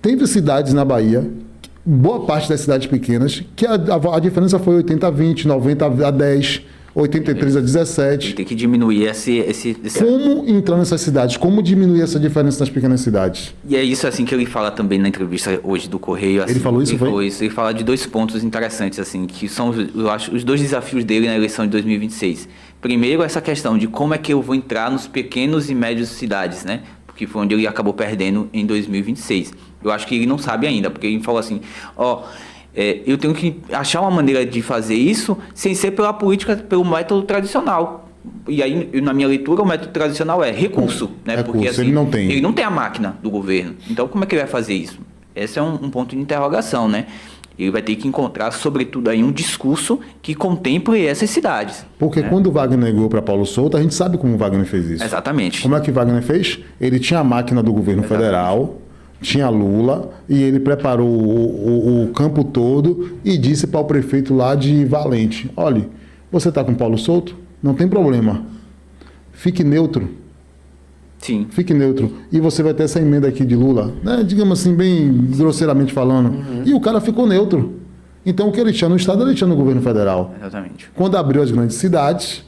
Teve cidades na Bahia, boa parte das cidades pequenas, que a diferença foi 80-20, 90-10, 83-17. Tem que diminuir esse... Como entrar nessas cidades? Como diminuir essa diferença nas pequenas cidades? E é isso assim que ele fala também na entrevista hoje do Correio. Assim, ele falou isso, Ele fala de 2 pontos interessantes, assim, que são, eu acho, os 2 desafios dele na eleição de 2026. Primeiro, essa questão de como é que eu vou entrar nos pequenos e médios cidades, né? Porque foi onde ele acabou perdendo em 2026. Eu acho que ele não sabe ainda, porque ele falou assim, eu tenho que achar uma maneira de fazer isso sem ser pela política, pelo método tradicional. E aí, na minha leitura, o método tradicional é recurso, né? Porque assim, ele não tem a máquina do governo. Então, como é que ele vai fazer isso? Esse é um ponto de interrogação, né? Ele vai ter que encontrar, sobretudo, aí um discurso que contemple essas cidades. Porque quando o Wagner ganhou para Paulo Souto, a gente sabe como o Wagner fez isso. Exatamente. Como é que o Wagner fez? Ele tinha a máquina do governo federal, tinha Lula, e ele preparou o campo todo e disse para o prefeito lá de Valente, olha, você está com Paulo Souto? Não tem problema. Fique neutro. Sim. Fique neutro. E você vai ter essa emenda aqui de Lula, né? Digamos assim, bem grosseiramente falando. E o cara ficou neutro. Então, o que ele tinha no Estado, ele tinha no governo federal. Exatamente. Quando abriu as grandes cidades,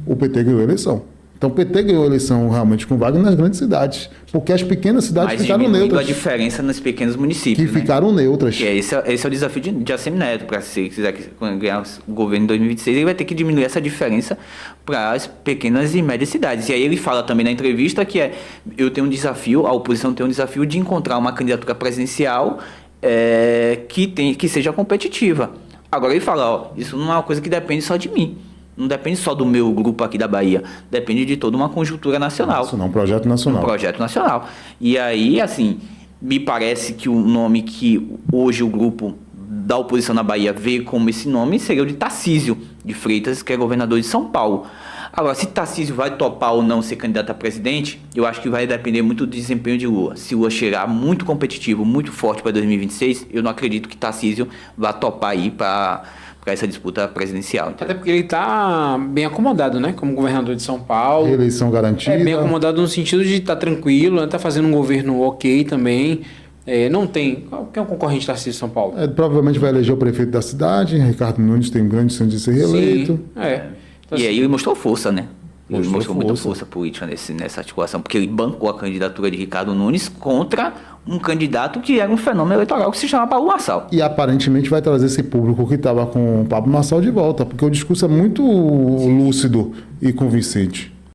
o PT ganhou a eleição. Então, o PT ganhou a eleição realmente com Wagner nas grandes cidades. Porque as pequenas cidades ficaram neutras. A diferença nos pequenos municípios. Que ficaram neutras. Esse é o desafio de ACM Neto. Para se ele quiser ganhar o governo em 2026, ele vai ter que diminuir essa diferença para as pequenas e médias cidades. E aí ele fala também na entrevista que eu tenho um desafio, a oposição tem um desafio de encontrar uma candidatura presidencial que seja competitiva. Agora ele fala, isso não é uma coisa que depende só de mim. Não depende só do meu grupo aqui da Bahia, depende de toda uma conjuntura nacional. Um projeto nacional. Um projeto nacional. E aí, assim, me parece que o nome que hoje o grupo da oposição na Bahia vê como esse nome seria o de Tarcísio de Freitas, que é governador de São Paulo. Agora, se Tarcísio vai topar ou não ser candidato a presidente, eu acho que vai depender muito do desempenho de Lula. Se Lula chegar muito competitivo, muito forte para 2026, eu não acredito que Tarcísio vá topar aí para essa disputa presidencial. Entendeu? Até porque ele está bem acomodado, né? Como governador de São Paulo. Eleição garantida. Bem acomodado no sentido de estar tranquilo, está fazendo um governo ok também. Não tem... Quem é o concorrente de Tarcísio de São Paulo? Provavelmente vai eleger o prefeito da cidade. Ricardo Nunes tem um grande chance de ser reeleito. Sim, Então, e aí ele mostrou força, né? Ele mostrou muita força política nessa articulação, porque ele bancou a candidatura de Ricardo Nunes contra um candidato que era um fenômeno eleitoral que se chama Pablo Marçal. E aparentemente vai trazer esse público que estava com o Pablo Marçal de volta, porque o discurso é muito lúcido e convincente.